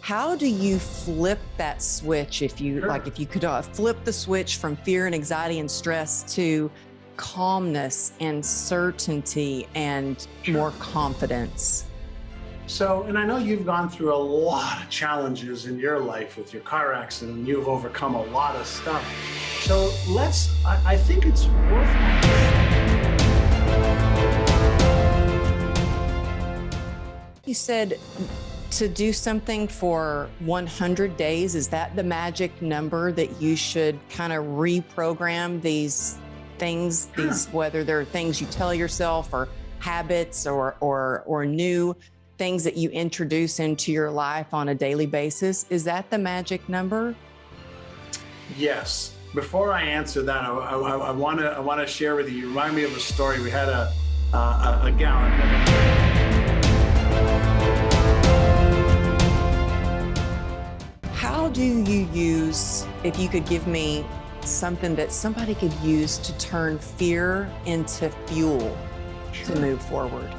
How do you flip that switch Sure. if you could flip the switch from fear and anxiety and stress to calmness and certainty and Sure. more confidence? So, and I know you've gone through a lot of challenges in your life with your car accident, and you've overcome a lot of stuff. So I think it's worthwhile. You said to do something for 100 days. Is that the magic number that you should kind of reprogram these things, Sure. whether they're things you tell yourself or habits or new things that you introduce into your life on a daily basis? Is that the magic number? Yes. Before I answer that, I want to share with you. You remind me of a story. We had a gal. How do you use, if you could give me something that somebody could use to turn fear into fuel to move forward?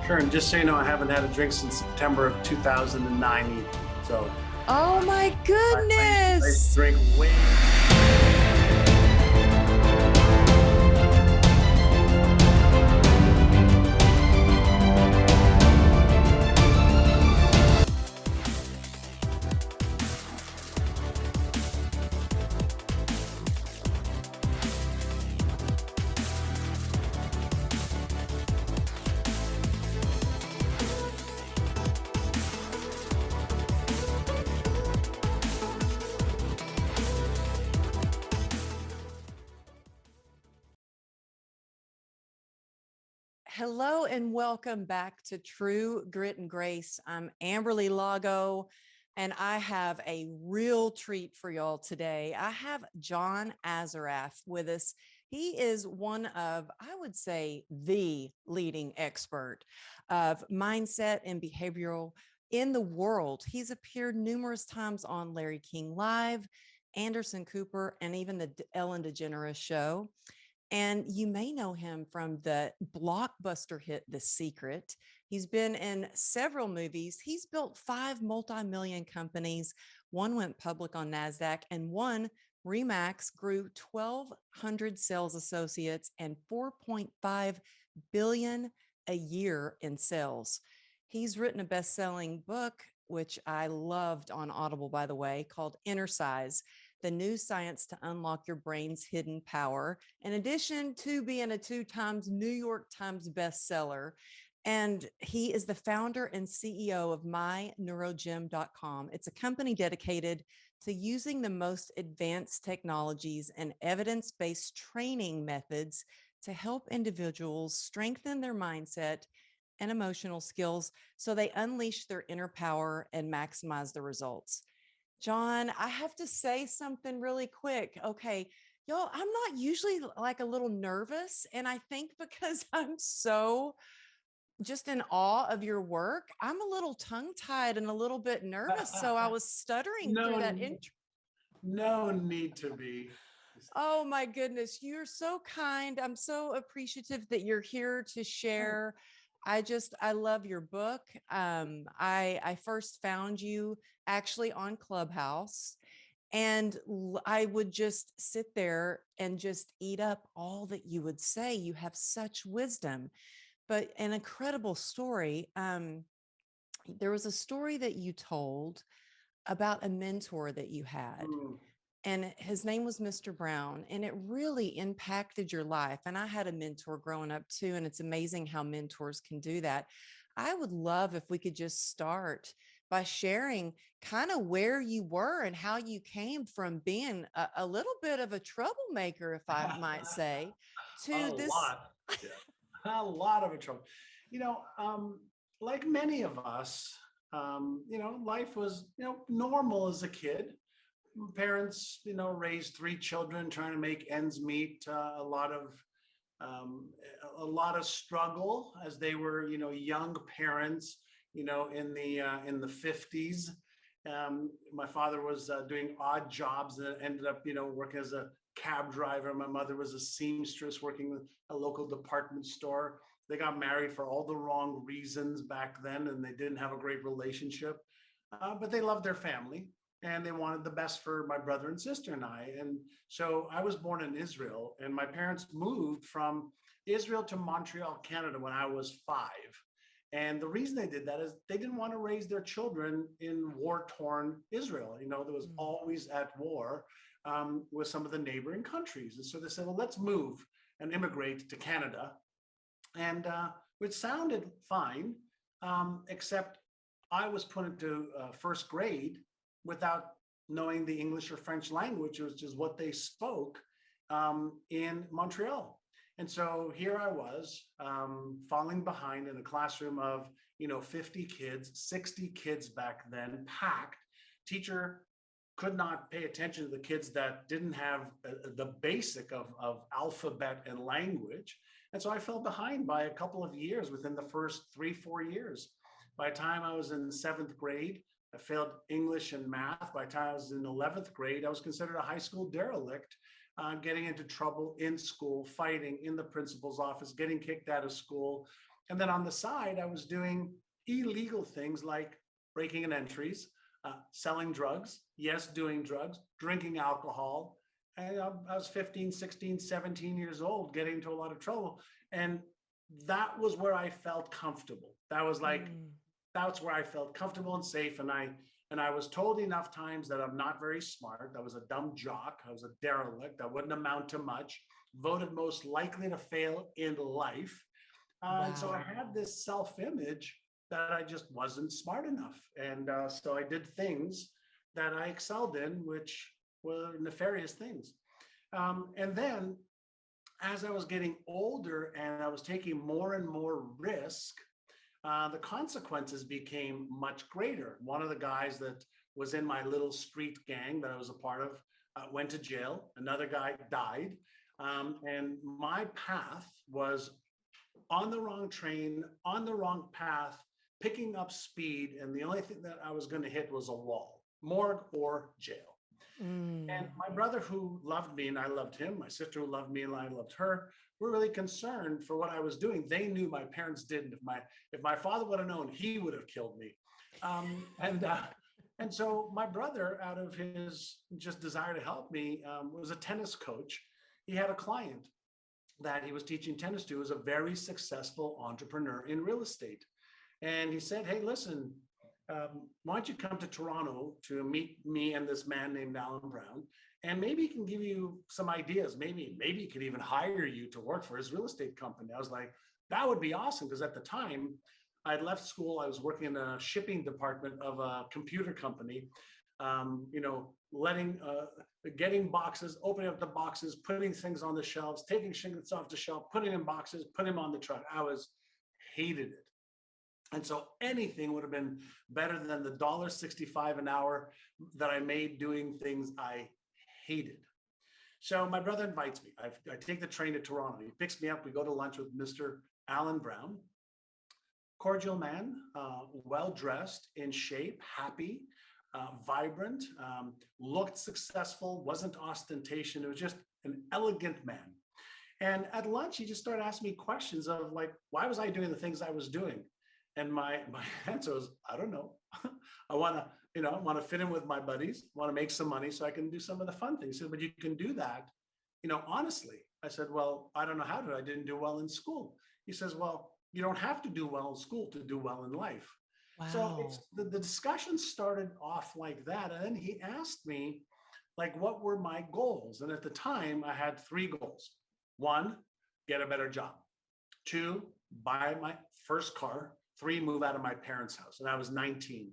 Sure. And just so you know, I haven't had a drink since September of 2009. So Oh my I used to goodness. drink way. Hello and welcome back to True Grit and Grace. I'm Amberly Lago, and I have a real treat for y'all today. I have John Assaraf with us. He is one of, I would say, the leading expert of mindset and behavioral in the world. He's appeared numerous times on Larry King Live, Anderson Cooper, and even the Ellen DeGeneres show. And you may know him from the blockbuster hit The Secret. He's been in several movies. He's built 5 multi-million companies. One went public on NASDAQ, and one, Remax, grew 1,200 sales associates and 4.5 billion a year in sales. He's written a best-selling book, which I loved on Audible, by the way, called Inner Size: The New Science to Unlock Your Brain's Hidden Power, in addition to being a 2 times New York Times bestseller. And he is the founder and CEO of myneurogym.com. It's a company dedicated to using the most advanced technologies and evidence-based training methods to help individuals strengthen their mindset and emotional skills so they unleash their inner power and maximize the results. John, I have to say something really quick. Okay. Y'all, I'm not usually like a little nervous. And I think because I'm so just in awe of your work, I'm a little tongue tied and a little bit nervous. So I was stuttering through that No, intro. no need to be. Oh my goodness. You're so kind. I'm so appreciative that you're here to share. I love your book. I first found you actually on Clubhouse, and I would just sit there and just eat up all that you would say. You have such wisdom, but an incredible story. There was a story that you told about a mentor that you had, Mm. and his name was Mr. Brown, and it really impacted your life. And I had a mentor growing up too, and it's amazing how mentors can do that. I would love if we could just start by sharing kind of where you were and how you came from being a little bit of a troublemaker, if I might say, A to this. lot. Yeah. A lot of trouble. You know, like many of us, life was, normal as a kid. Parents, raised 3 children, trying to make ends meet. Um, a lot of struggle as they were, young parents, in the 50s. My father was doing odd jobs and ended up, working as a cab driver. My mother was a seamstress working with a local department store. They got married for all the wrong reasons back then, and they didn't have a great relationship. but they loved their family and they wanted the best for my brother and sister and I. And so I was born in Israel, and my parents moved from Israel to Montreal, Canada when I was 5. And the reason they did that is they didn't want to raise their children in war-torn Israel. There was always at war with some of the neighboring countries. And so they said, well, let's move and immigrate to Canada. And which sounded fine, except I was put into first grade without knowing the English or French language, which is what they spoke in Montreal. And so here I was falling behind in a classroom of 50 kids, 60 kids back then, packed. Teacher could not pay attention to the kids that didn't have the basic of alphabet and language. And so I fell behind by a couple of years within the first 3-4 years. By the time I was in 7th grade, I failed English and math. By the time I was in 11th grade, I was considered a high school derelict, getting into trouble in school, fighting in the principal's office, getting kicked out of school. And then on the side, I was doing illegal things like breaking in entries, selling drugs, yes, doing drugs, drinking alcohol. And I was 15, 16, 17 years old, getting into a lot of trouble. And that was where I felt comfortable. That was like, that's where I felt comfortable and safe. And I was told enough times that I'm not very smart. I was a dumb jock. I was a derelict. I wouldn't amount to much. Voted most likely to fail in life. And so I had this self-image that I just wasn't smart enough. And so I did things that I excelled in, which were nefarious things. And then as I was getting older and I was taking more and more risk, the consequences became much greater. One of the guys that was in my little street gang that I was a part of went to jail. Another guy died. And my path was on the wrong train, on the wrong path, picking up speed. And the only thing that I was going to hit was a wall, morgue or jail. And my brother, who loved me and I loved him, my sister, who loved me and I loved her, were really concerned for what I was doing. They knew my parents didn't. If my father would have known, he would have killed me. And so my brother, out of his just desire to help me, was a tennis coach. He had a client that he was teaching tennis to, who was a very successful entrepreneur in real estate. And he said, hey, listen, why don't you come to Toronto to meet me and this man named Alan Brown, and maybe he can give you some ideas. Maybe he could even hire you to work for his real estate company. I was like, that would be awesome, because at the time I'd left school. I was working in a shipping department of a computer company, getting boxes, opening up the boxes, putting things on the shelves, taking things off the shelf, putting in boxes, putting them on the truck. Hated it. And so anything would have been better than the $1.65 an hour that I made doing things I hated. So my brother invites me. I take the train to Toronto. He picks me up. We go to lunch with Mr. Alan Brown. Cordial man, well-dressed, in shape, happy, vibrant, looked successful, wasn't ostentation. It was just an elegant man. And at lunch, he just started asking me questions of like, why was I doing the things I was doing? And my answer was, I don't know. I want to fit in with my buddies, want to make some money so I can do some of the fun things. He said, but you can do that, honestly. I said, well, I don't know how to. I didn't do well in school. He says, well, you don't have to do well in school to do well in life. Wow. So the discussion started off like that. And then he asked me, like, what were my goals? And at the time, I had 3 goals. 1, get a better job. 2, buy my first car. 3, move out of my parents' house. And I was 19.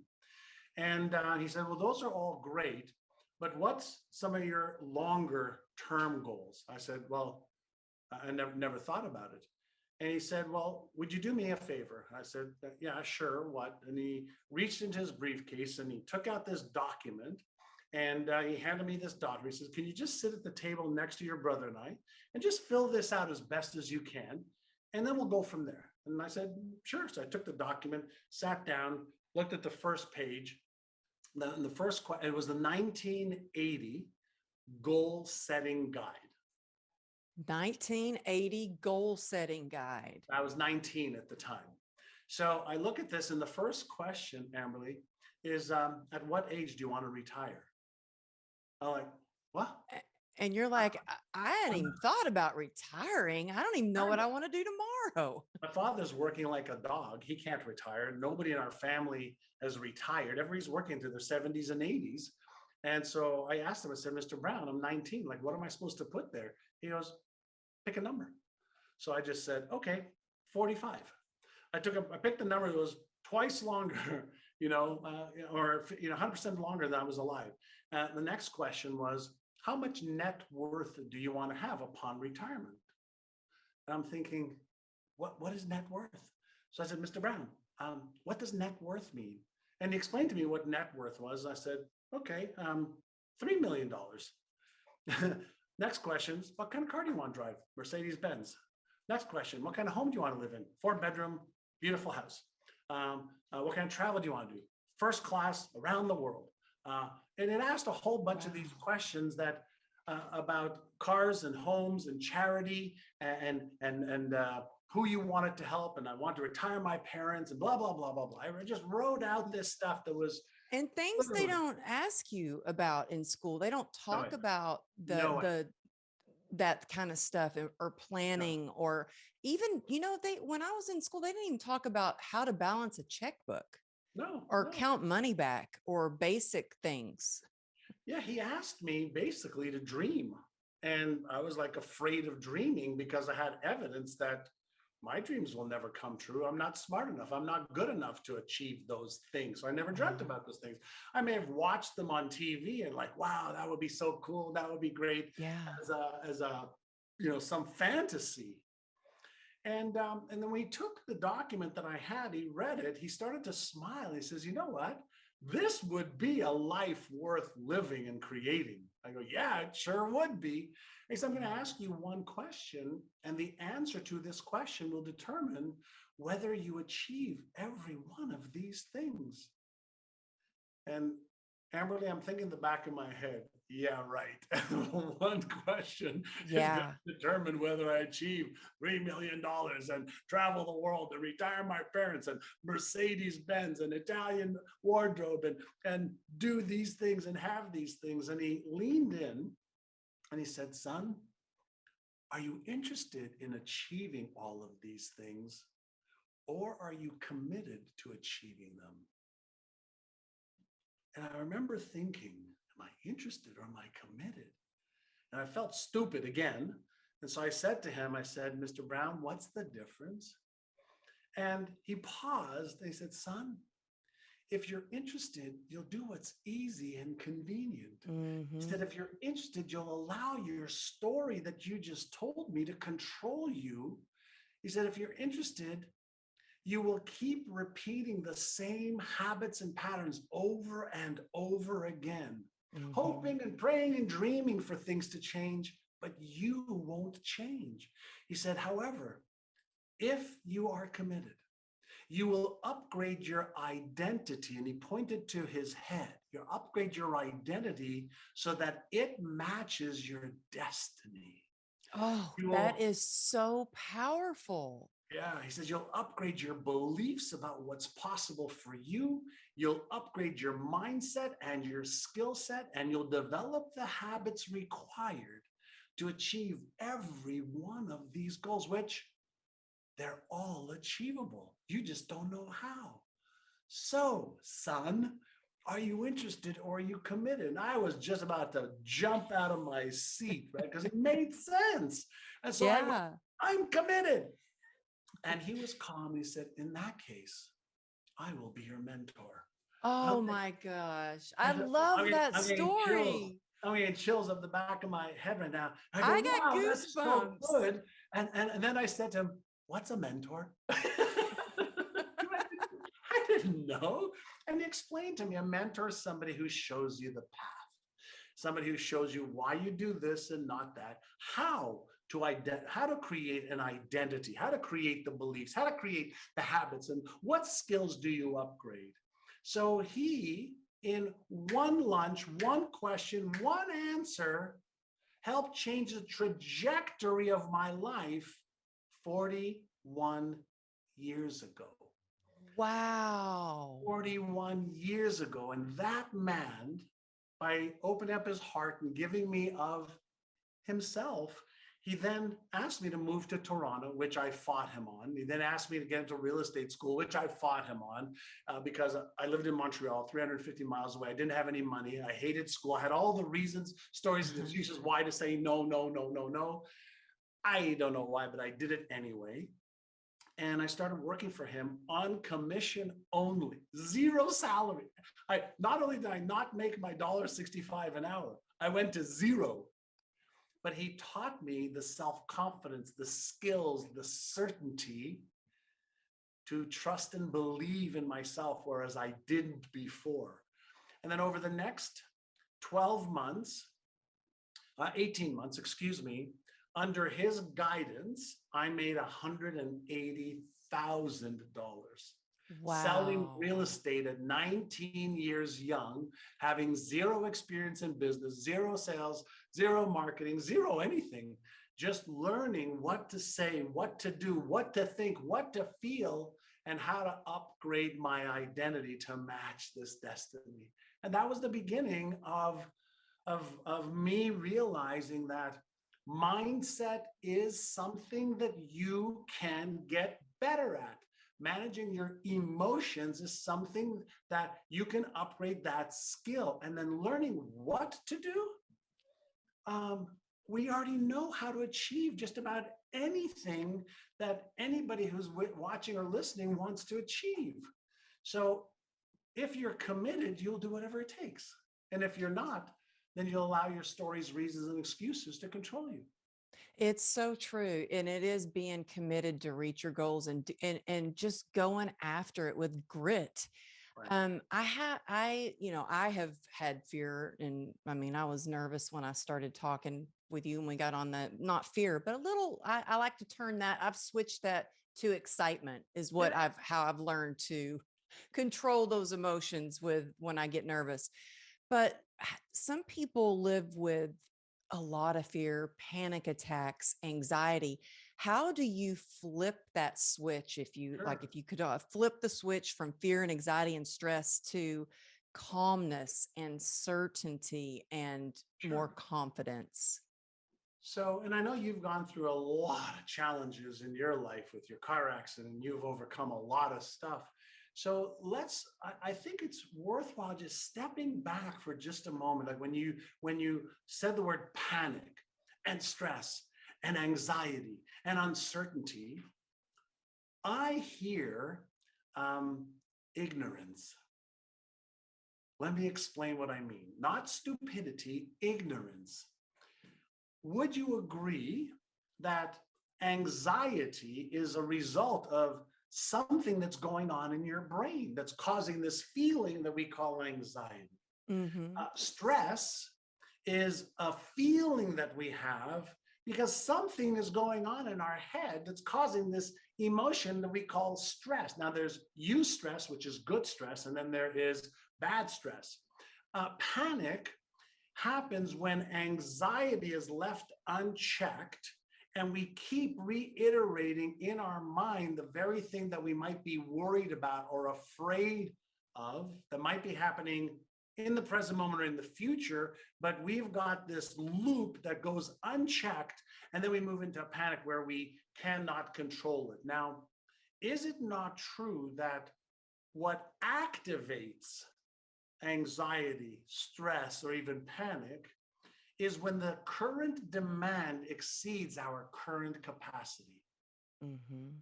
And he said, well, those are all great, but what's some of your longer term goals? I said, well, I never thought about it. And he said, well, would you do me a favor? I said, yeah, sure. What? And he reached into his briefcase and he took out this document, and he handed me this document. He says, can you just sit at the table next to your brother and I and just fill this out as best as you can? And then we'll go from there. And I said, sure. So I took the document, sat down, looked at the first page. Then the first, it was the 1980 goal setting guide. 1980 goal setting guide. I was 19 at the time. So I look at this, and the first question, Amberly, is at what age do you want to retire? I'm like, what? And you're like, I hadn't I'm even thought about retiring. I don't even know what I want to do tomorrow. My father's working like a dog. He can't retire. Nobody in our family has retired. Everybody's working through their 70s and 80s. And so I asked him, I said, Mr. Brown, I'm 19. Like, what am I supposed to put there? He goes, pick a number. So I just said, okay, 45. I picked a number that was twice longer, or 100% longer than I was alive. The next question was, how much net worth do you want to have upon retirement? And I'm thinking, what is net worth? So I said, Mr. Brown, what does net worth mean? And he explained to me what net worth was. I said, okay, $3 million. Next question, what kind of car do you want to drive? Mercedes Benz. Next question, what kind of home do you want to live in? 4-bedroom, beautiful house. What kind of travel do you want to do? First class around the world. And it asked a whole bunch of these questions that about cars and homes and charity and who you wanted to help. And I want to retire my parents and blah, blah, blah, blah, blah. I just wrote out this stuff that was. And things they don't ask you about in school. They don't talk about that kind of stuff or planning or even, when I was in school, they didn't even talk about how to balance a checkbook or count money back or basic things. Yeah, he asked me basically to dream. And I was like afraid of dreaming because I had evidence that my dreams will never come true. I'm not smart enough. I'm not good enough to achieve those things. So I never dreamt about those things. I may have watched them on TV and like, wow, that would be so cool. That would be great. Yeah. As a some fantasy. And then when he took the document that I had, he read it, he started to smile. He says, you know what? This would be a life worth living and creating. I go, yeah, it sure would be. He said, I'm going to ask you one question, and the answer to this question will determine whether you achieve every one of these things. And Amberly, I'm thinking in the back of my head, yeah, right. One question is going to determine whether I achieve $3 million and travel the world and retire my parents and Mercedes Benz and Italian wardrobe and do these things and have these things. And he leaned in and he said, son, are you interested in achieving all of these things, or are you committed to achieving them? And I remember thinking, am I interested or am I committed? And I felt stupid again. And so I said to him, I said, Mr. Brown, what's the difference? And he paused. And he said, son, if you're interested, you'll do what's easy and convenient. Mm-hmm. He said, if you're interested, you'll allow your story that you just told me to control you. He said, if you're interested, you will keep repeating the same habits and patterns over and over again, hoping and praying and dreaming for things to change, but you won't change. He said, however, if you are committed, you will upgrade your identity. And he pointed to his head. You'll upgrade your identity so that it matches your destiny. Oh, that is so powerful. Yeah, he says you'll upgrade your beliefs about what's possible for you. You'll upgrade your mindset and your skill set, and you'll develop the habits required to achieve every one of these goals, which they're all achievable. You just don't know how. So, son, are you interested or are you committed? And I was just about to jump out of my seat, right? Because it made sense. And so I'm committed. And he was calm. He said, in that case, I will be your mentor. Oh my gosh. I love that story. I'm getting chills up the back of my head right now. I got goosebumps. That's so good. And then I said to him, what's a mentor? I didn't know. And he explained to me, a mentor is somebody who shows you the path, somebody who shows you why you do this and not that, how to create an identity, how to create the beliefs, how to create the habits, and what skills do you upgrade. So he, in one lunch, one question, one answer, helped change the trajectory of my life 41 years ago. Wow. 41 years ago. And that man, by opening up his heart and giving me of himself, he then asked me to move to Toronto, which I fought him on. He then asked me to get into real estate school, which I fought him on because I lived in Montreal, 350 miles away. I didn't have any money. I hated school. I had all the reasons, stories, and excuses why to say no, no, no, no, no. I don't know why, but I did it anyway. And I started working for him on commission only, zero salary. Not only did I not make my $1.65 an hour, I went to zero. But he taught me the self-confidence, the skills, the certainty to trust and believe in myself, whereas I didn't before. And then over the next 12 months, 18 months, excuse me, under his guidance, I made $180,000 selling Wow. real estate at 19 years young, having zero experience in business, zero sales, zero marketing, zero anything, just learning what to say, what to do, what to think, what to feel, and how to upgrade my identity to match this destiny. And that was the beginning of me realizing that mindset is something that you can get better at. Managing your emotions is something that you can upgrade that skill. And then learning what to do. We already know how to achieve just about anything that anybody who's watching or listening wants to achieve. So if you're committed, you'll do whatever it takes. And if you're not, then you'll allow your stories, reasons, and excuses to control you. It's so true. And it is being committed to reach your goals and just going after it with grit. Right. I have had fear, and I mean, I was nervous when I started talking with you and we got on the, not fear, but a little, I like to turn that, I've switched that to excitement is what Yeah. how I've learned to control those emotions with when I get nervous. But some people live with a lot of fear, panic attacks, anxiety. How do you flip that switch? If you Sure. like, if you could flip the switch from fear and anxiety and stress to calmness and certainty and more Sure. confidence. So, and I know you've gone through a lot of challenges in your life with your car accident. You've overcome a lot of stuff. So I think it's worthwhile just stepping back for just a moment. Like when you said the word panic and stress and anxiety and uncertainty, I hear ignorance. Let me explain what I mean. Not stupidity, ignorance. Would you agree that anxiety is a result of something that's going on in your brain that's causing this feeling that we call anxiety? Mm-hmm. Stress is a feeling that we have because something is going on in our head that's causing this emotion that we call stress. Now, there's eustress, which is good stress, and then there is bad stress. Panic happens when anxiety is left unchecked and we keep reiterating in our mind the very thing that we might be worried about or afraid of that might be happening in the present moment or in the future, but we've got this loop that goes unchecked, and then we move into a panic where we cannot control it. Now, is it not true that what activates anxiety, stress, or even panic is when the current demand exceeds our current capacity? Mm-hmm.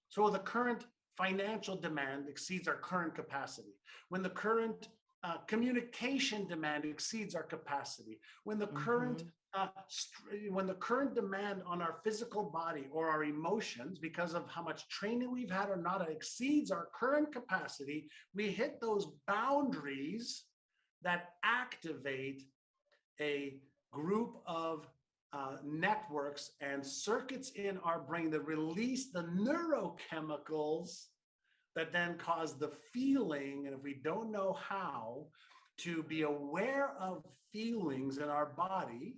So the current financial demand exceeds our current capacity. When the current communication demand exceeds our capacity. When the current demand on our physical body or our emotions, because of how much training we've had or not, exceeds our current capacity, we hit those boundaries that activate a group of networks and circuits in our brain that release the neurochemicals that then cause the feeling. And if we don't know how to be aware of feelings in our body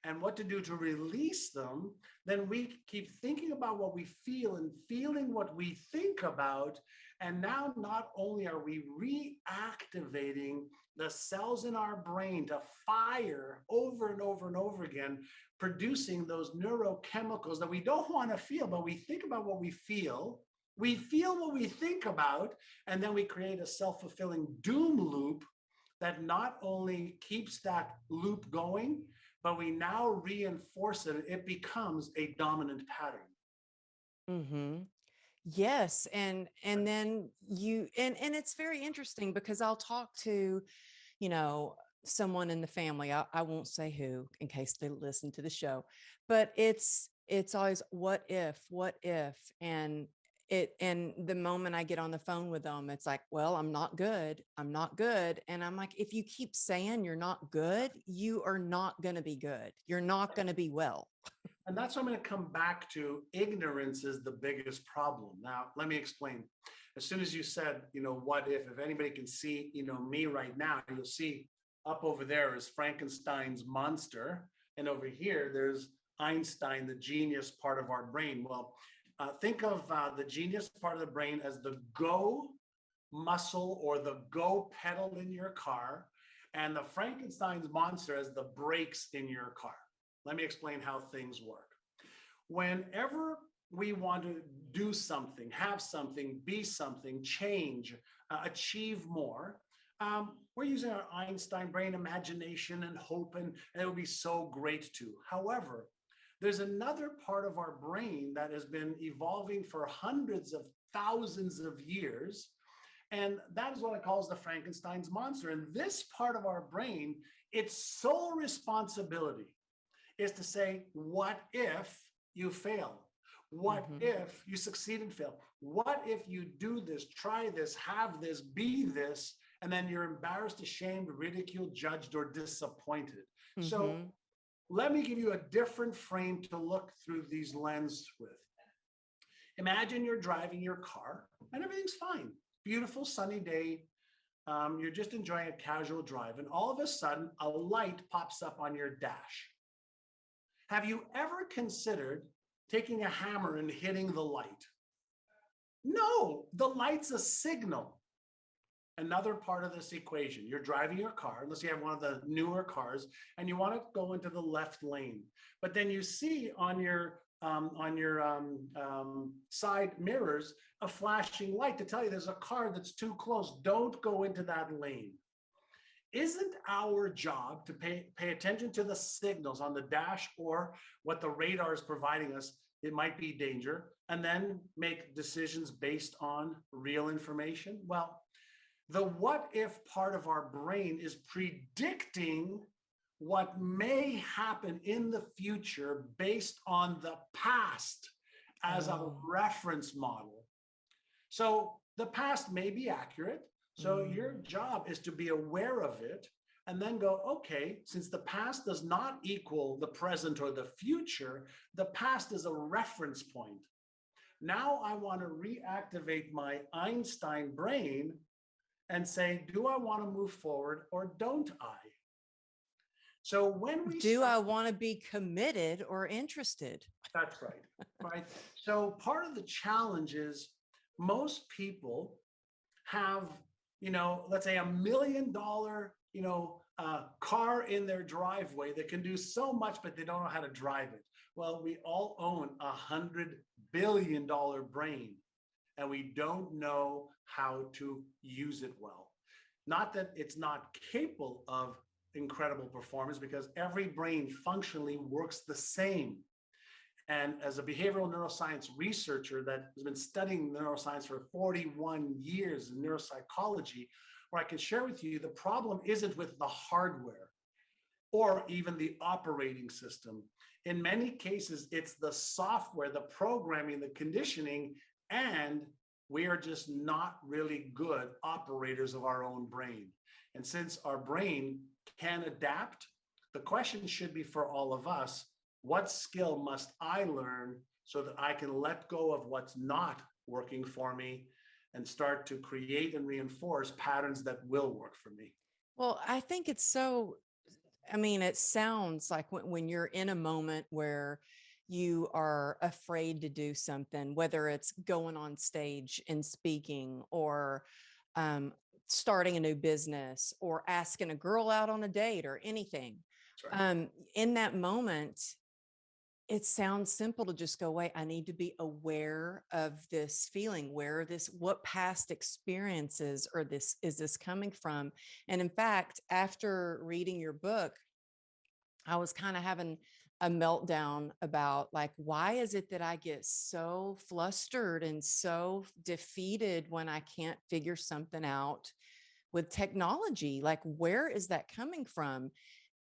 and what to do to release them, then we keep thinking about what we feel and feeling what we think about. And now not only are we reactivating the cells in our brain to fire over and over and over again, producing those neurochemicals that we don't want to feel, but we think about what we feel what we think about, and then we create a self-fulfilling doom loop that not only keeps that loop going, but we now reinforce it. It becomes a dominant pattern. Mm-hmm. Yes. And then and it's very interesting because I'll talk to, you know, someone in the family. I won't say who in case they listen to the show, but it's always what if, and the moment I get on the phone with them, it's like, well, I'm not good. I'm not good. And I'm like, if you keep saying you're not good, you are not going to be good. You're not going to be well. And that's what I'm going to come back to. Ignorance is the biggest problem. Now, let me explain. As soon as you said, what if anybody can see, me right now, you'll see up over there is Frankenstein's monster. And over here, there's Einstein, the genius part of our brain. Well, think of the genius part of the brain as the go muscle or the go pedal in your car, and the Frankenstein's monster as the brakes in your car. Let me explain how things work. Whenever we want to do something, have something, be something, change, achieve more, we're using our Einstein brain, imagination, and hope, and it would be so great to. However, there's another part of our brain that has been evolving for hundreds of thousands of years, and that is what it calls the Frankenstein's monster. And this part of our brain, its sole responsibility is to say, what if you fail? What if you succeed and fail? What if you do this, try this, have this, be this, and then you're embarrassed, ashamed, ridiculed, judged, or disappointed? So let me give you a different frame to look through these lenses with. Imagine you're driving your car and everything's fine. Beautiful sunny day. You're just enjoying a casual drive, and all of a sudden a light pops up on your dash. Have you ever considered taking a hammer and hitting the light? No, the light's a signal. Another part of this equation, you're driving your car, let's say you have one of the newer cars, and you want to go into the left lane, but then you see on your side mirrors a flashing light to tell you there's a car that's too close. Don't go into that lane. Isn't our job to pay attention to the signals on the dash or what the radar is providing us? It might be danger, and then make decisions based on real information? Well, the what if part of our brain is predicting what may happen in the future based on the past as a reference model. So the past may be accurate. So your job is to be aware of it and then go, okay, since the past does not equal the present or the future, the past is a reference point. Now I want to reactivate my Einstein brain and say, do I want to move forward or don't I? So when we I want to be committed or interested? That's right. Right. So part of the challenge is most people have, let's say $1 million, car in their driveway that can do so much, but they don't know how to drive it. Well, we all own $100 billion brain, and we don't know how to use it well. Not that it's not capable of incredible performance, because every brain functionally works the same. And as a behavioral neuroscience researcher that has been studying neuroscience for 41 years in neuropsychology, where I can share with you the problem isn't with the hardware or even the operating system. In many cases, it's the software, the programming, the conditioning, and we are just not really good operators of our own brain. And since our brain can adapt, the question should be for all of us, what skill must I learn so that I can let go of what's not working for me and start to create and reinforce patterns that will work for me? Well, I think it's so I mean, it sounds like when you're in a moment where you are afraid to do something, whether it's going on stage and speaking, or um, starting a new business, or asking a girl out on a date, or anything. That's right. In that moment, it sounds simple to just go, wait, I need to be aware of this feeling, where this, what past experiences or this is this coming from. And in fact, after reading your book, I was kind of having a meltdown about, like, why is it that I get so flustered and so defeated when I can't figure something out with technology? Like, where is that coming from?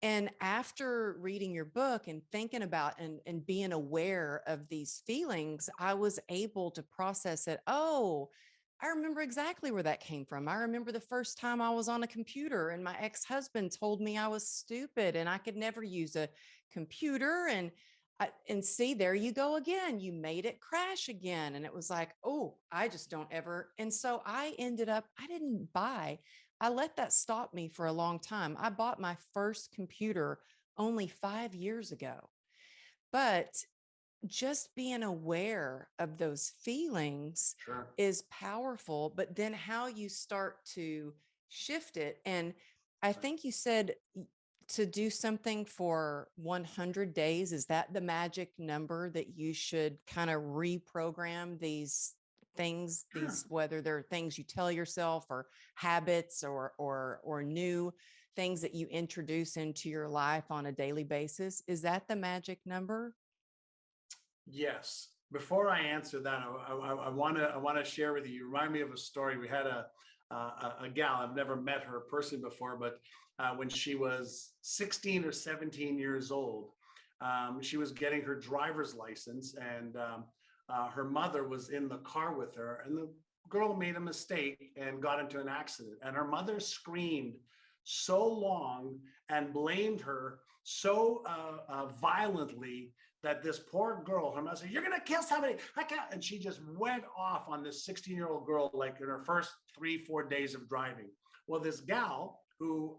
And after reading your book and thinking about and being aware of these feelings, I was able to process it. Oh, I remember exactly where that came from. I remember the first time I was on a computer and my ex-husband told me I was stupid and I could never use a computer. And see, there you go again. You made it crash again. And it was like, oh, I just don't ever. And so I ended up, I let that stop me for a long time. I bought my first computer only 5 years ago. But just being aware of those feelings Sure. is powerful, but then how you start to shift it. And I think you said to do something for 100 days. Is that the magic number that you should kind of reprogram these things, Sure. these, whether they're things you tell yourself or habits or new things that you introduce into your life on a daily basis? Is that the magic number? Yes. Before I answer that, I want to share with you. You remind me of a story. We had a gal. I've never met her personally before, but when she was 16 or 17 years old, she was getting her driver's license, and her mother was in the car with her, and the girl made a mistake and got into an accident, and her mother screamed so long and blamed her so violently that this poor girl, her mother said, "You're gonna kill somebody. I can't." And she just went off on this 16-year-old girl, like in her first 3-4 days of driving. Well, this gal who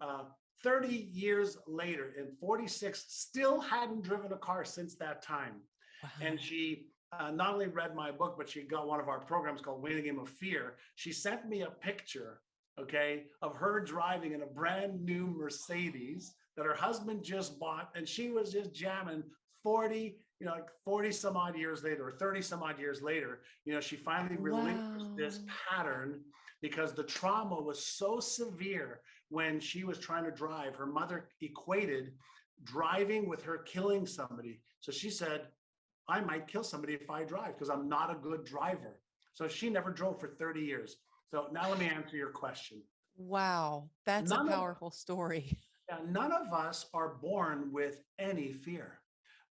30 years later, in 46, still hadn't driven a car since that time. Wow. And she not only read my book, but she got one of our programs called Winning a Game of Fear. She sent me a picture, okay, of her driving in a brand new Mercedes that her husband just bought, and she was just jamming 40, like 40 some odd years later, or 30 some odd years later, she finally relinquished this Wow. pattern because the trauma was so severe when she was trying to drive. Her mother equated driving with her killing somebody. So she said, I might kill somebody if I drive because I'm not a good driver. So she never drove for 30 years. So now let me answer your question. Wow. That's a None of powerful story. none of us are born with any fear.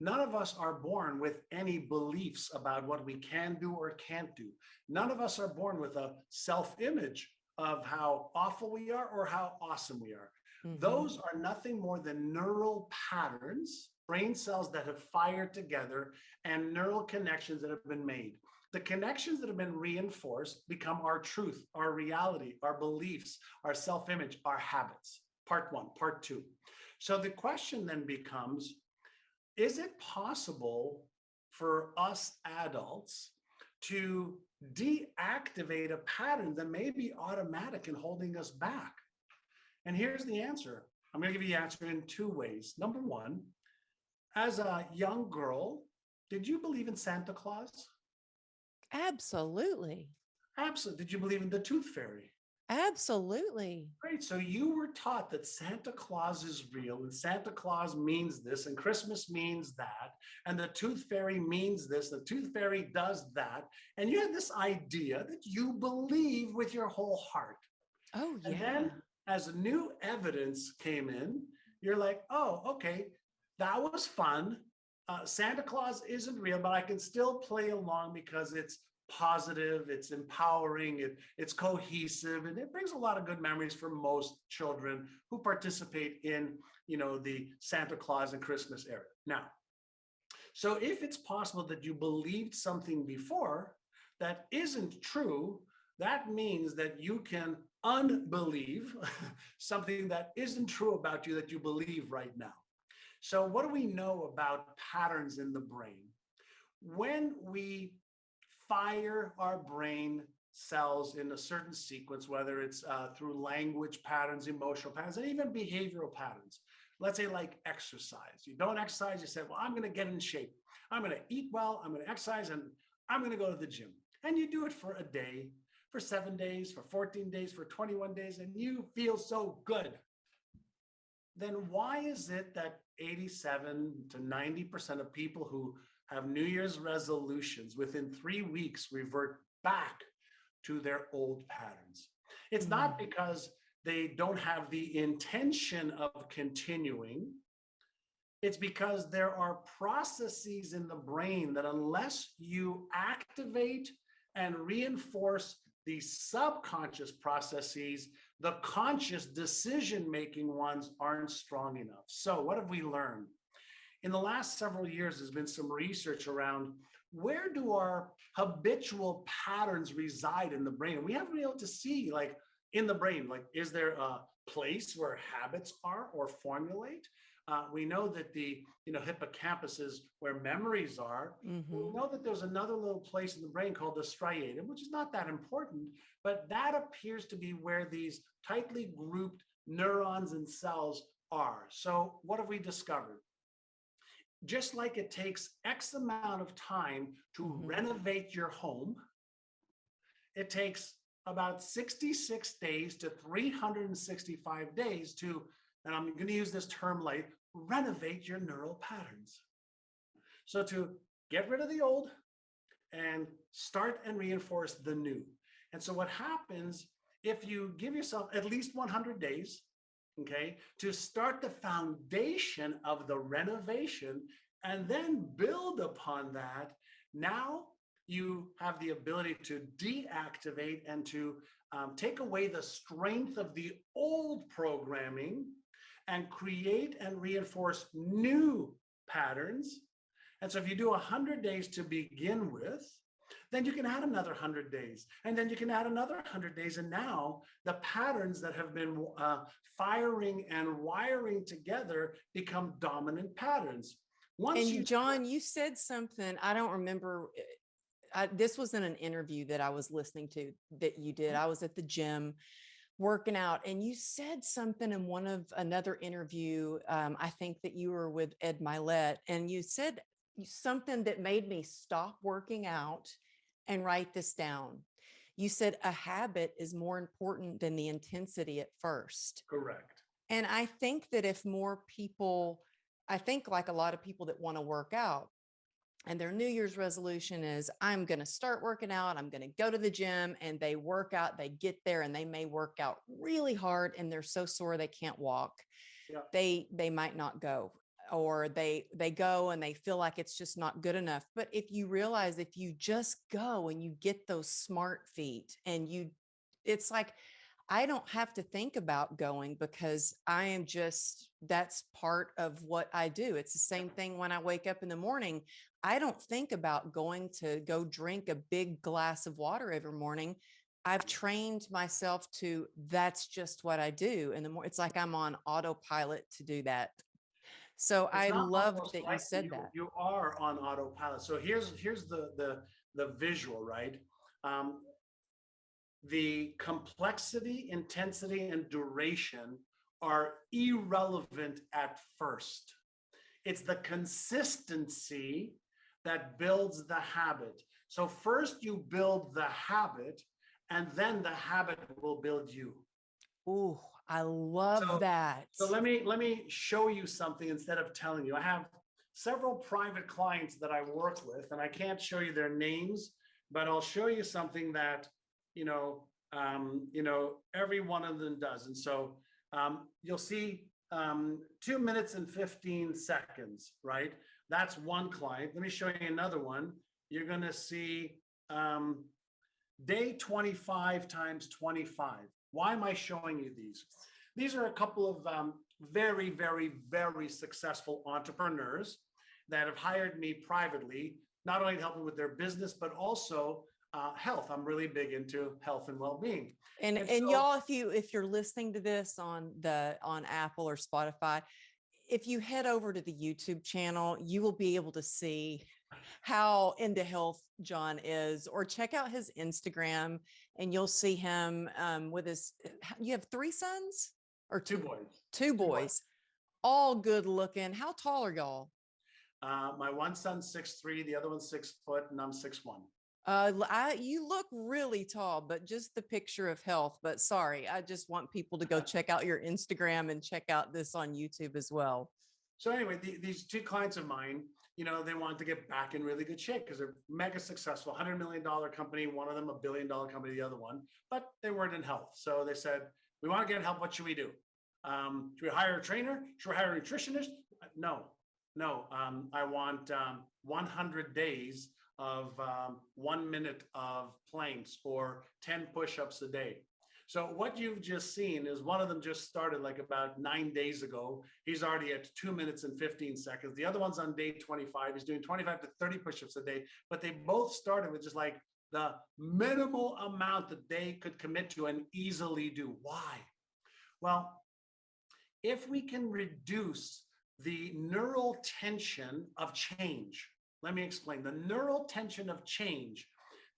None of us are born with any beliefs about what we can do or can't do. None of us are born with a self-image of how awful we are or how awesome we are. Mhm. Those are nothing more than neural patterns, brain cells that have fired together, and neural connections that have been made. The connections that have been reinforced become our truth, our reality, our beliefs, our self-image, our habits. Part one. Part two. So the question then becomes, is it possible for us adults to deactivate a pattern that may be automatic and holding us back? And here's the answer. I'm going to give you the answer in two ways. Number one, as a young girl, did you believe in Santa Claus? Absolutely. Absolutely. Did you believe in the Tooth Fairy? Absolutely. Great. So you were taught that Santa Claus is real, and Santa Claus means this, and Christmas means that, and the Tooth Fairy means this, the Tooth Fairy does that. And you had this idea that you believe with your whole heart. Oh, And yeah. then as new evidence came in, you're like, oh, okay, that was fun. Santa Claus isn't real, but I can still play along because it's positive, it's empowering, it's cohesive, and it brings a lot of good memories for most children who participate in, the Santa Claus and Christmas era. Now, so if it's possible that you believed something before that isn't true, that means that you can unbelieve something that isn't true about you that you believe right now. So, what do we know about patterns in the brain? When we fire our brain cells in a certain sequence, whether it's through language patterns, emotional patterns, and even behavioral patterns. Let's say like exercise. You don't exercise, you say, well, I'm going to get in shape. I'm going to eat well, I'm going to exercise, and I'm going to go to the gym. And you do it for a day, for 7 days, for 14 days, for 21 days, and you feel so good. Then why is it that 87 to 90% of people who have New Year's resolutions within 3 weeks revert back to their old patterns? It's not because they don't have the intention of continuing. It's because there are processes in the brain that unless you activate and reinforce the subconscious processes, the conscious decision-making ones aren't strong enough. So what have we learned? In the last several years, there's been some research around where do our habitual patterns reside in the brain? And we haven't been able to see, like, in the brain, like, is there a place where habits are or formulate? We know that the hippocampus is where memories are. We know that there's another little place in the brain called the striatum, which is not that important, but that appears to be where these tightly grouped neurons and cells are. So what have we discovered? Just like it takes X amount of time to renovate your home, it takes about 66 days to 365 days to, and I'm going to use this term like, renovate your neural patterns. So to get rid of the old and start and reinforce the new. And so what happens if you give yourself at least 100 days, okay, to start the foundation of the renovation and then build upon that, now you have the ability to deactivate and to take away the strength of the old programming and create and reinforce new patterns. And so if you do 100 days to begin with, then you can add another 100 days, and then you can add another 100 days. And now the patterns that have been firing and wiring together become dominant patterns. John, you said something, I don't remember. This was in an interview that I was listening to that you did. I was at the gym working out, and you said something in another interview. I think that you were with Ed Milet, and you said something that made me stop working out and write this down. You said a habit is more important than the intensity at first. Correct. And I think that if more people, I think like a lot of people that want to work out, and their New Year's resolution is, I'm going to start working out. I'm going to go to the gym, and they work out, they get there, and they may work out really hard and they're so sore they can't walk. Yeah. They might not go, or they go and they feel like it's just not good enough. But if you realize, if you just go and you get those smart feet and it's like, I don't have to think about going because that's part of what I do. It's the same thing when I wake up in the morning. I don't think about going to go drink a big glass of water every morning. I've trained myself that's just what I do. And it's like I'm on autopilot to do that. So I love that you said that. You are on autopilot. So here's the visual, right? The complexity, intensity, and duration are irrelevant at first. It's the consistency that builds the habit. So first you build the habit, and then the habit will build you. Ooh, I love that. So let me show you something instead of telling you. I have several private clients that I work with, and I can't show you their names, but I'll show you something that every one of them does. And so you'll see 2 minutes and 15 seconds, right? That's one client. Let me show you another one. You're going to see day 25 times 25. Why am I showing you these? These are a couple of very, very, very successful entrepreneurs that have hired me privately, not only to help them with their business, but also health. I'm really big into health and well-being. And And so, y'all, if you're listening to this on Apple or Spotify, if you head over to the YouTube channel, you will be able to see how into health John is, or check out his Instagram and you'll see him with his, you have three sons or two boys, two two boys. boys, all good looking. How tall are y'all? My one son's 6'3", the other one's 6 foot, and I'm 6'1". You look really tall, but just the picture of health. But sorry, I just want people to go check out your Instagram and check out this on YouTube as well. So anyway, these two clients of mine, they wanted to get back in really good shape because they're mega successful, $100 million company, one of them $1 billion company, the other one, but they weren't in health. So they said, we want to get help. What should we do? Should we hire a trainer? Should we hire a nutritionist? No. I want 100 days of 1 minute of planks or 10 push-ups a day. So what you've just seen is one of them just started like about 9 days ago. He's already at 2 minutes and 15 seconds. The other one's on day 25. He's doing 25 to 30 push-ups a day, but they both started with just like the minimal amount that they could commit to and easily do. Why? Well, if we can reduce the neural tension of change, let me explain. The neural tension of change.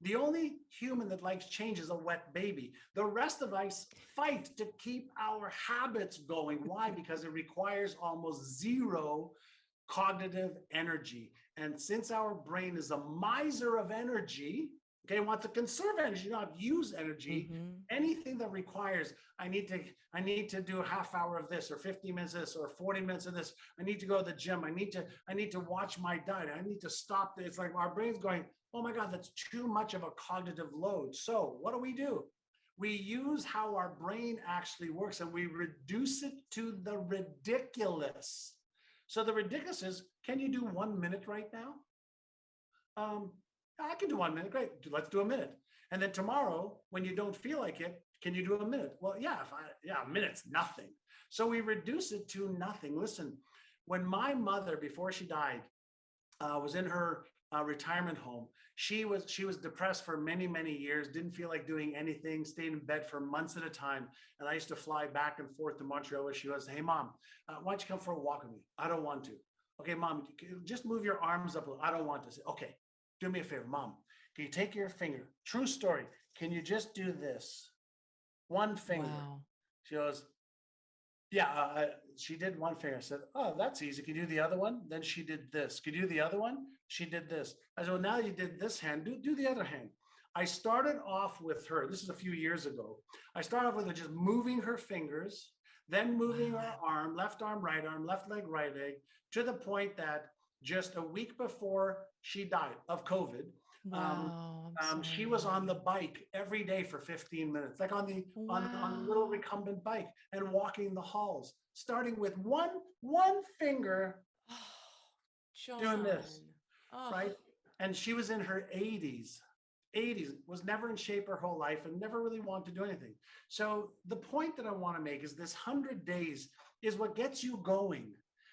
The only human that likes change is a wet baby. The rest of us fight to keep our habits going. Why? Because it requires almost zero cognitive energy. And since our brain is a miser of energy, okay, wants to conserve energy, not use energy, anything that requires, I need to do a half hour of this or 50 minutes of this or 40 minutes of this. I need to go to the gym. I need to watch my diet. I need to stop. It's like our brain's going, oh my God, that's too much of a cognitive load. So what do? We use how our brain actually works and we reduce it to the ridiculous. So the ridiculous is, can you do 1 minute right now? I can do 1 minute. Great. Let's do a minute. And then tomorrow, when you don't feel like it, can you do a minute? Well, a minute's nothing. So we reduce it to nothing. Listen, when my mother, before she died, was in her retirement home, she was depressed for many, many years, didn't feel like doing anything, stayed in bed for months at a time. And I used to fly back and forth to Montreal where she was. Hey, Mom, why don't you come for a walk with me? I don't want to. Okay, Mom, just move your arms up. I don't want to. Say, okay, do me a favor, Mom. Can you take your finger? True story. Can you just do this? One finger. Wow. She goes, yeah, she did one finger. I said, oh, that's easy. Can you do the other one? Then she did this. Can you do the other one? She did this. I said, well, now you did this hand, do the other hand. I started off with her. This is a few years ago. I started off with her just moving her fingers, then moving her arm, left leg, right leg, to the point that just a week before she died of COVID, she was on the bike every day for 15 minutes, like on the little recumbent bike, and walking the halls, starting with one finger, doing this, right? And she was in her 80s, was never in shape her whole life and never really wanted to do anything. So the point that I want to make is this 100 days is what gets you going.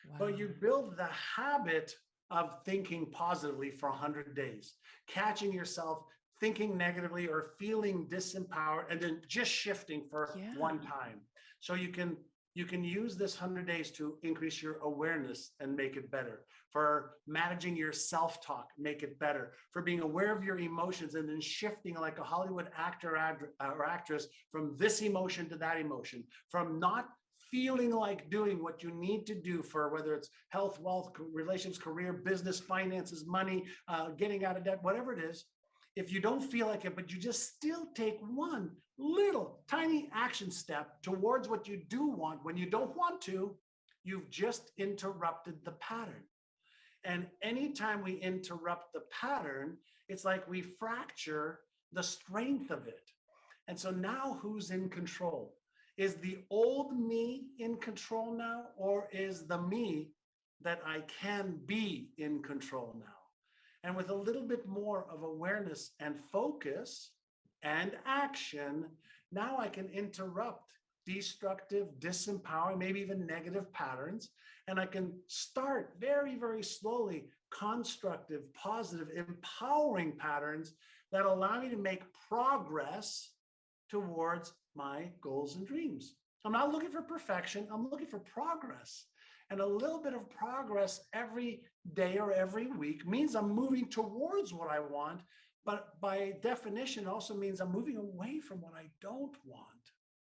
Wow. But you build the habit of thinking positively for 100 days, catching yourself thinking negatively or feeling disempowered, and then just shifting for one time. So you can use this 100 days to increase your awareness and make it better, for managing your self-talk, make it better, for being aware of your emotions and then shifting like a Hollywood actor or actress from this emotion to that emotion, from not feeling like doing what you need to do for whether it's health, wealth, relationships, career, business, finances, money, getting out of debt, whatever it is. If you don't feel like it, but you just still take one little tiny action step towards what you do want when you don't want to, you've just interrupted the pattern. And anytime we interrupt the pattern, it's like we fracture the strength of it. And so now who's in control? Is the old me in control now, or is the me that I can be in control now? And with a little bit more of awareness and focus and action, now I can interrupt destructive, disempowering, maybe even negative patterns. And I can start very, very slowly constructive, positive, empowering patterns that allow me to make progress towards my goals and dreams. I'm not looking for perfection. I'm looking for progress. And a little bit of progress every day or every week means I'm moving towards what I want. But by definition, also means I'm moving away from what I don't want.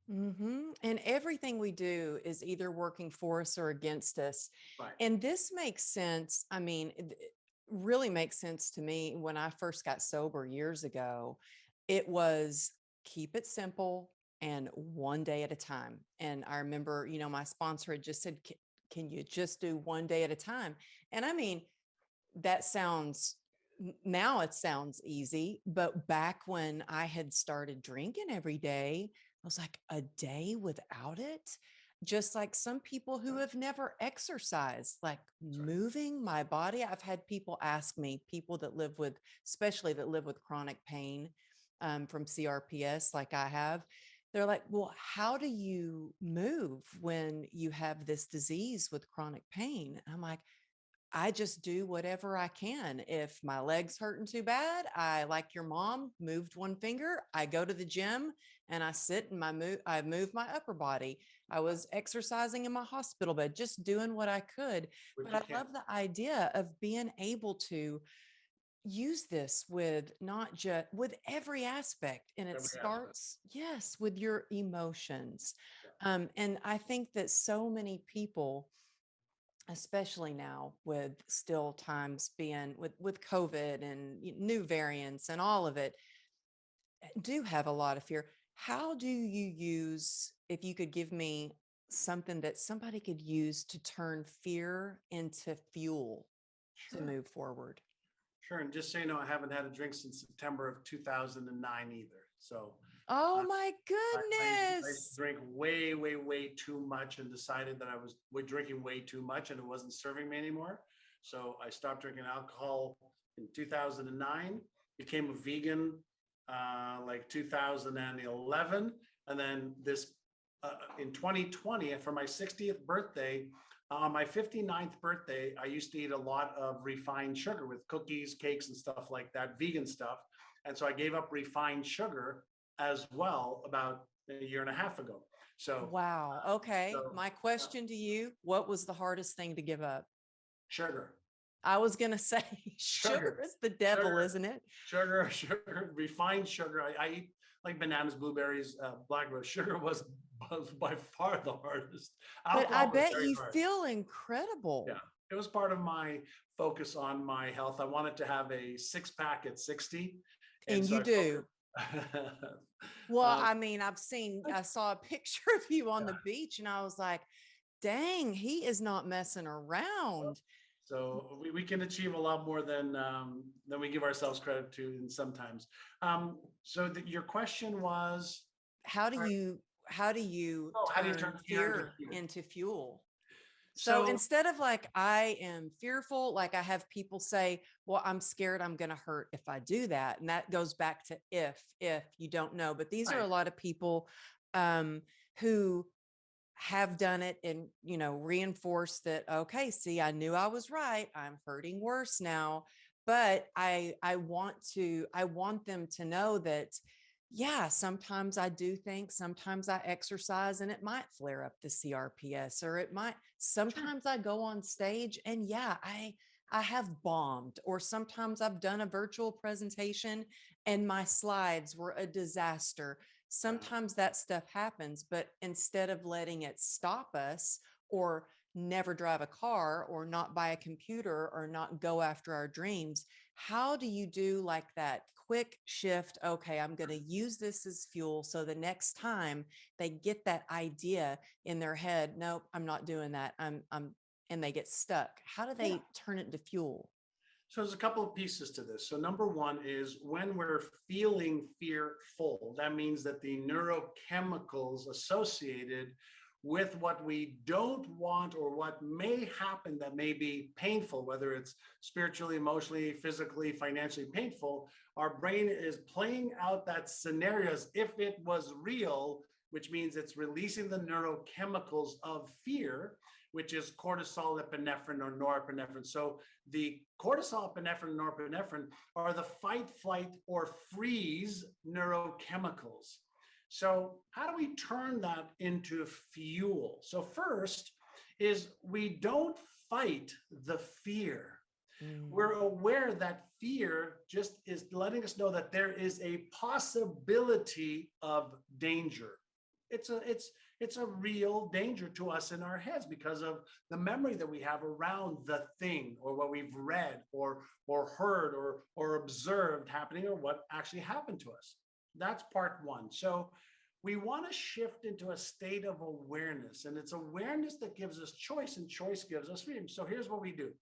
And everything we do is either working for us or against us. Right. And this makes sense. I mean, it really makes sense to me. When I first got sober years ago, it was keep it simple and one day at a time. And I remember, my sponsor had just said, can you just do one day at a time? And I mean, that sounds now it sounds easy, but back when I had started drinking every day, I was like, a day without it? Just like some people who have never exercised, like That's right. moving my body. I've had people ask me, people that live with, especially that live with chronic pain from CRPS, like I have, they're like, well, how do you move when you have this disease with chronic pain? I'm like, I just do whatever I can. If my leg's hurting too bad, I, like your mom, moved one finger. I go to the gym and I sit and I move my upper body. I was exercising in my hospital bed, just doing what I could. What But you I can. love the idea of being able to use this with not just with every aspect. And it Every aspect. starts, yes, with your emotions. Yeah. And I think that so many people, especially now with still times being with COVID and new variants and all of it, do have a lot of fear. How do you use, if you could give me something that somebody could use to turn fear into fuel to Sure. move forward? Sure. And just so you know, I haven't had a drink since September of 2009 either. So Oh I, my I used to goodness. drink way, way, way too much and decided that I was drinking way too much and it wasn't serving me anymore. So I stopped drinking alcohol in 2009, became a vegan like 2011. And then in 2020, for my 60th birthday, on my 59th birthday, I used to eat a lot of refined sugar with cookies, cakes, and stuff like that, vegan stuff. And so I gave up refined sugar as well about a year and a half ago. So, Wow. Okay. so My uh, question to you, what was the hardest thing to give up? sugar, I was going to say sugar sugar, is the devil, sugar, isn't it? sugar, refined sugar. I eat like bananas, blueberries, blackberries. Sugar was by far the hardest. But I Alcohol was bet very you hard. feel Yeah, incredible. it was part of my focus on my health. I wanted to have a six pack at 60. And And so you I do. focused. Well, um, I mean, I saw a picture of you on the yeah. beach and I was like, dang, he is not messing around. So we can achieve a lot more than we give ourselves credit to in sometimes. So your question was, How do sorry, you how do you oh, how do you turn turn fear into fear fuel? into fuel? So So instead of like, I am fearful, like I have people say, well, I'm scared I'm going to hurt if I do that. And that goes back to if you don't know. But these are right, a lot of people who have done it and, reinforce that, okay, see, I knew I was right. I'm hurting worse now. But I want them to know that, yeah, sometimes I do think, sometimes I exercise and it might flare up the CRPS, or it might, sure, sometimes I go on stage and yeah, I have bombed, or sometimes I've done a virtual presentation and my slides were a disaster. yeah, Sometimes that stuff happens, but instead of letting it stop us, or never drive a car, or not buy a computer, or not go after our dreams, how do you do like that quick shift? Okay, I'm going to use this as fuel. So the next time they get that idea in their head, nope, I'm not doing that. And they get stuck. How do yeah. they turn it into fuel? So there's a couple of pieces to this. So number one is when we're feeling fearful, that means that the neurochemicals associated with what we don't want or what may happen that may be painful, whether it's spiritually, emotionally, physically, financially painful, our brain is playing out that scenario as if it was real, which means it's releasing the neurochemicals of fear. which is cortisol, epinephrine, or norepinephrine. So the cortisol, epinephrine, and norepinephrine are the fight, flight, or freeze neurochemicals. So how do we turn that into fuel? So first is we don't fight the fear. We're aware that fear just is letting us know that there is a possibility of danger. It's a real danger to us in our heads because of the memory that we have around the thing, or what we've read or heard or observed happening, or what actually happened to us. That's part one. So we want to shift into a state of awareness, and it's awareness that gives us choice, and choice gives us freedom. So here's what we do.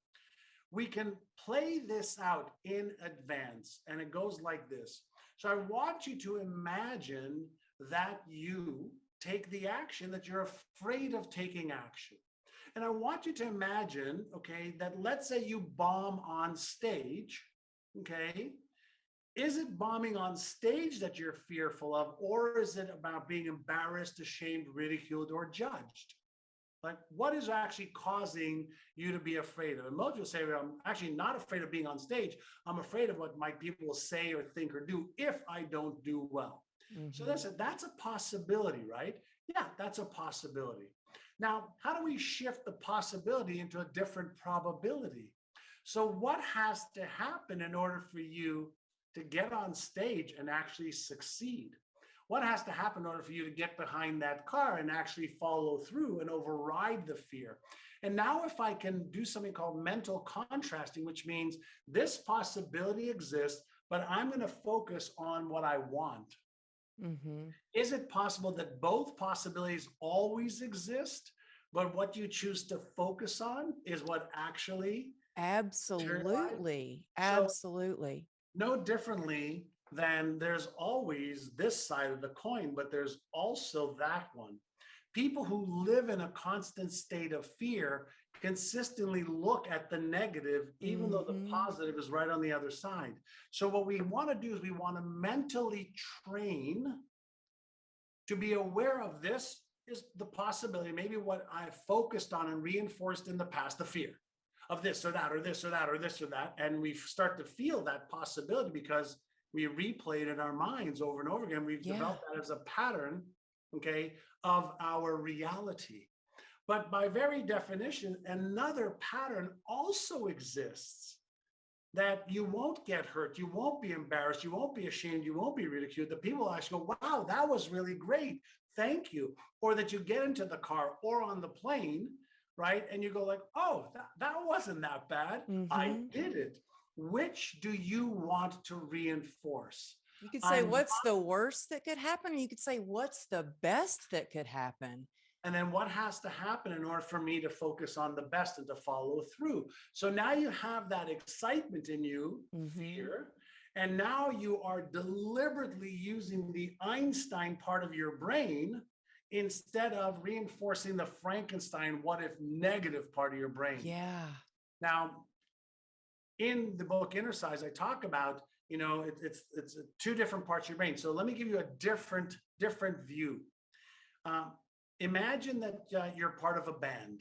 We can play this out in advance, and it goes like this. So I want you to imagine that you take the action that you're afraid of taking action. And I want you to imagine, okay, that let's say you bomb on stage, okay? Is it bombing on stage that you're fearful of, or is it about being embarrassed, ashamed, ridiculed, or judged? Like, what is actually causing you to be afraid of? And most people say, well, I'm actually not afraid of being on stage. I'm afraid of what my people will say or think or do if I don't do well. So that's a possibility, right? Yeah, that's a possibility. Now, how do we shift the possibility into a different probability? So what has to happen in order for you to get on stage and actually succeed? What has to happen in order for you to get behind that car and actually follow through and override the fear? And now if I can do something called mental contrasting, which means this possibility exists, but I'm going to focus on what I want. Is it possible that both possibilities always exist, but what you choose to focus on is what actually Absolutely. So Absolutely. no differently than there's always this side of the coin, but there's also that one. People who live in a constant state of fear consistently look at the negative, even though the positive is right on the other side. So what we want to do is we want to mentally train to be aware of this is the possibility, maybe what I focused on and reinforced in the past, the fear of this or that, or this or that, or this or that. And we start to feel that possibility because we replay it in our minds over and over again. We've developed that as a pattern, okay, of our reality. But by very definition, another pattern also exists, that you won't get hurt, you won't be embarrassed, you won't be ashamed, you won't be ridiculed. The people actually go, wow, that was really great, thank you. Or that you get into the car or on the plane, right? And you go like, oh, that wasn't that bad. I did it. Which do you want to reinforce? You could say, what's the worst that could happen? You could say, what's the best that could happen? And then what has to happen in order for me to focus on the best and to follow through? So now you have that excitement in you, fear, and now you are deliberately using the Einstein part of your brain instead of reinforcing the Frankenstein what if negative part of your brain. Yeah. Now, in the book Inner Size, I talk about, you know, it's two different parts of your brain. So let me give you a different view. Imagine that you're part of a band,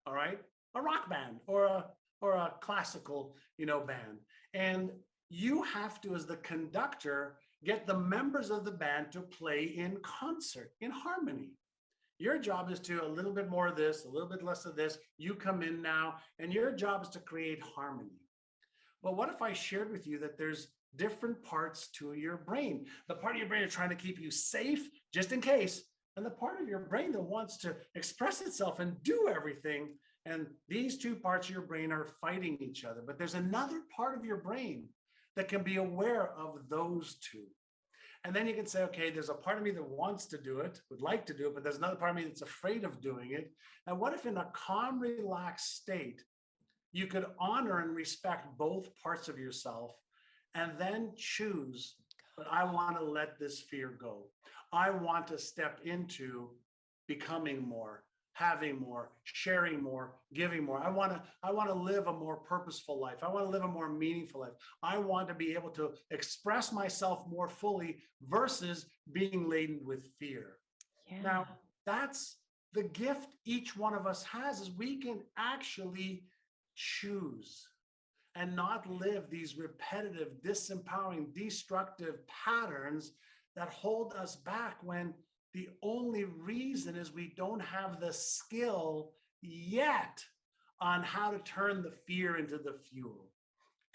all right, a rock band or a classical, you know, band, and you have to, as the conductor, get the members of the band to play in concert, in harmony. Your job is to a little bit more of this, a little bit less of this. You come in now, and your job is to create harmony. But what if I shared with you that there's different parts to your brain? The part of your brain is trying to keep you safe, just in case, and the part of your brain that wants to express itself and do everything. And these two parts of your brain are fighting each other. But there's another part of your brain that can be aware of those two. And then you can say, okay, there's a part of me that wants to do it, would like to do it, but there's another part of me that's afraid of doing it. And what if in a calm, relaxed state, you could honor and respect both parts of yourself and then choose, but I want to let this fear go. I want to step into becoming more, having more, sharing more, giving more. I want to live a more purposeful life. I want to live a more meaningful life. I want to be able to express myself more fully versus being laden with fear. Yeah. Now, that's the gift each one of us has is we can actually choose and not live these repetitive, disempowering, destructive patterns that hold us back, when the only reason is we don't have the skill yet on how to turn the fear into the fuel.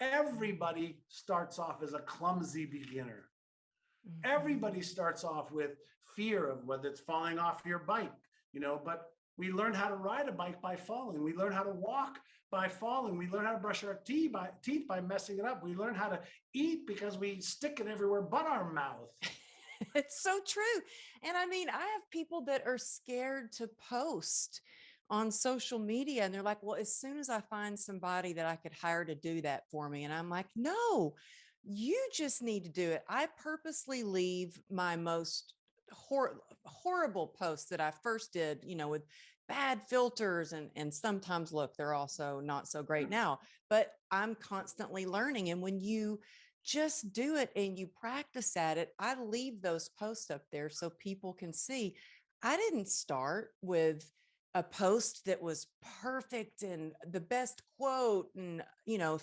Everybody starts off as a clumsy beginner. Everybody starts off with fear of whether it's falling off your bike, but we learn how to ride a bike by falling. We learn how to walk by falling. We learn how to brush our teeth by messing it up. We learn how to eat because we stick it everywhere but our mouth. It's so true. And I mean, I have people that are scared to post on social media, and they're like, well, as soon as I find somebody that I could hire to do that for me. And I'm like, no, you just need to do it. I purposely leave my most horrible posts that I first did, with bad filters, and sometimes, look, they're also not so great now, but I'm constantly learning. And when you just do it and you practice at it, I leave those posts up there so people can see. I didn't start with a post that was perfect and the best quote and,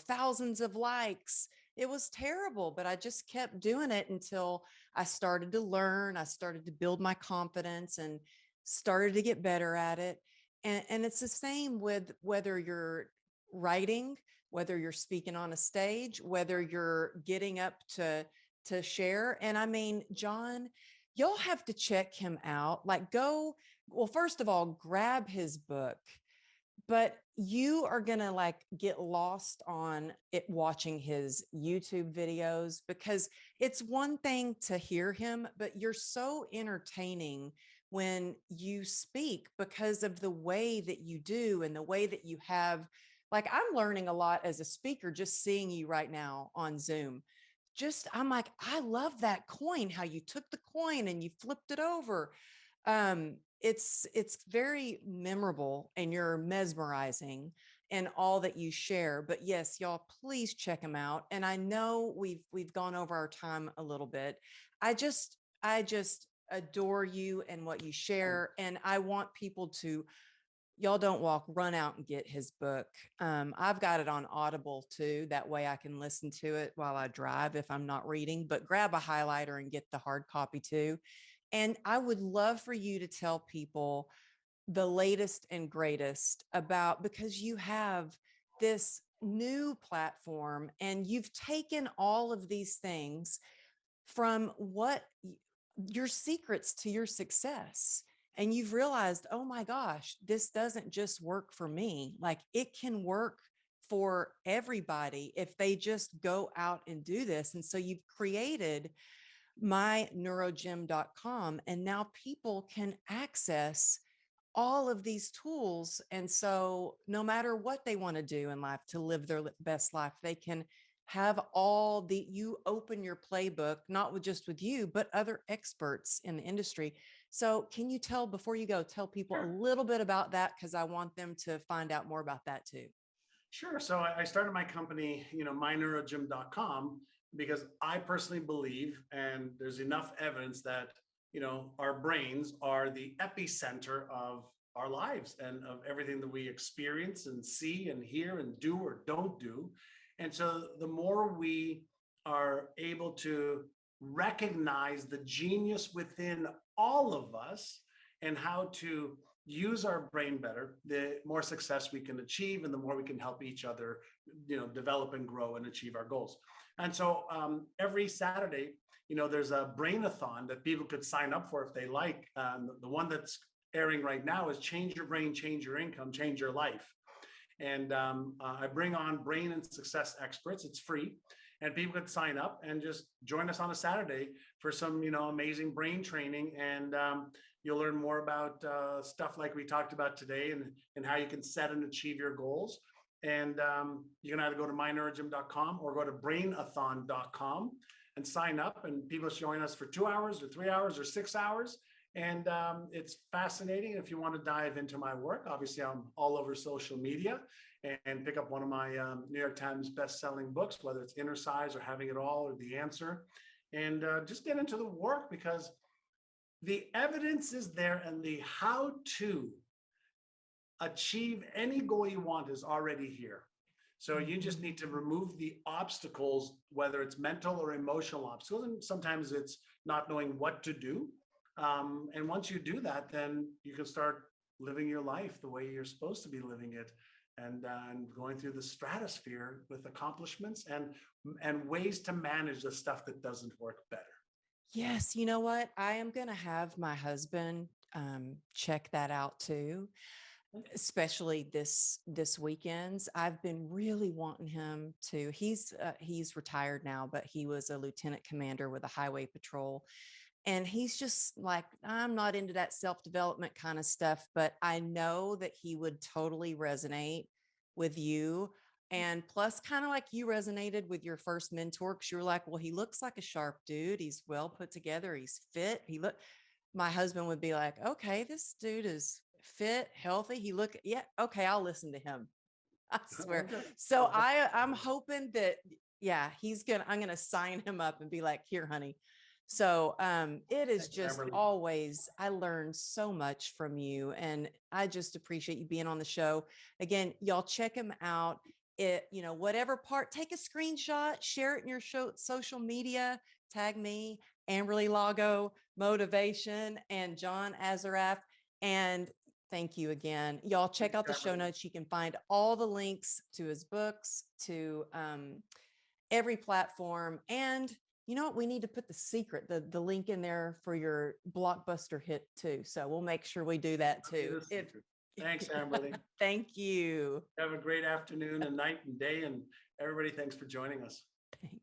thousands of likes. It was terrible, but I just kept doing it until I started to learn. I started to build my confidence and started to get better at it. And it's the same with whether you're writing, whether you're speaking on a stage, whether you're getting up to share. And I mean, John, you'll have to check him out. Well, first of all, grab his book, but you are going to get lost on it watching his YouTube videos, because it's one thing to hear him, but you're so entertaining when you speak because of the way that you do and the way that you have. I'm learning a lot as a speaker, just seeing you right now on Zoom. I'm like, I love that coin, how you took the coin and you flipped it over. It's very memorable, and you're mesmerizing in all that you share. But yes, y'all, please check him out. And I know we've gone over our time a little bit. I just adore you and what you share. And I want people to, y'all don't walk, run out and get his book. I've got it on Audible too. That way I can listen to it while I drive if I'm not reading, but grab a highlighter and get the hard copy too. And I would love for you to tell people the latest and greatest about, because you have this new platform and you've taken all of these things from your secrets to your success. And you've realized, oh my gosh, this doesn't just work for me. It can work for everybody if they just go out and do this. And so you've created myneurogym.com, and now people can access all of these tools. And so no matter what they want to do in life to live their best life, they can have you open your playbook, not just with you, but other experts in the industry. So can you before you go, tell people a little bit about that? Because I want them to find out more about that too. Sure. So I started my company, myneurogym.com, because I personally believe, and there's enough evidence that, our brains are the epicenter of our lives and of everything that we experience and see and hear and do or don't do. And so the more we are able to recognize the genius within all of us and how to use our brain better, the more success we can achieve, and the more we can help each other, develop and grow and achieve our goals. And so every Saturday, there's a brain-a-thon that people could sign up for if they like. The one that's airing right now is Change Your Brain, Change Your Income, Change Your Life. And I bring on brain and success experts. It's free. And people could sign up and just join us on a Saturday for some, amazing brain training. And you'll learn more about stuff like we talked about today, and how you can set and achieve your goals. And you can either go to myneurogym.com or go to brainathon.com and sign up. And people join us for 2 hours or 3 hours or 6 hours. And it's fascinating. If you want to dive into my work, obviously I'm all over social media, and pick up one of my New York Times bestselling books, whether it's Inner Size or Having It All or The Answer, and just get into the work, because The evidence is there, and the how to achieve any goal you want is already here. So you just need to remove the obstacles, whether it's mental or emotional obstacles. And sometimes it's not knowing what to do. And once you do that, then you can start living your life the way you're supposed to be living it, and going through the stratosphere with accomplishments and ways to manage the stuff that doesn't work better. Yes, you know what? I am going to have my husband check that out too, especially this weekends. I've been really wanting him to. He's retired now, but he was a lieutenant commander with a highway patrol, and he's just like, I'm not into that self-development kind of stuff, but I know that he would totally resonate with you. And plus, kind of like you resonated with your first mentor, because you were like, well, he looks like a sharp dude. He's well put together. He's fit. My husband would be like, okay, this dude is fit, healthy. Yeah, okay, I'll listen to him. I swear. Okay. So I'm hoping that, yeah, I'm going to sign him up and be like, here, honey. So it is Thanks, just Amberly. always, I learned so much from you, and I just appreciate you being on the show. Again, y'all check him out. Whatever part, take a screenshot, share it in your social media, tag me, Amberly Lago, Motivation, and John Assaraf. And thank you again. Y'all check out the show notes. You can find all the links to his books, to every platform. And you know what? We need to put the link in there for your blockbuster hit too. So we'll make sure we do that too. Thanks, Amberly. Thank you. Have a great afternoon and night and day. And everybody, thanks for joining us. Thanks.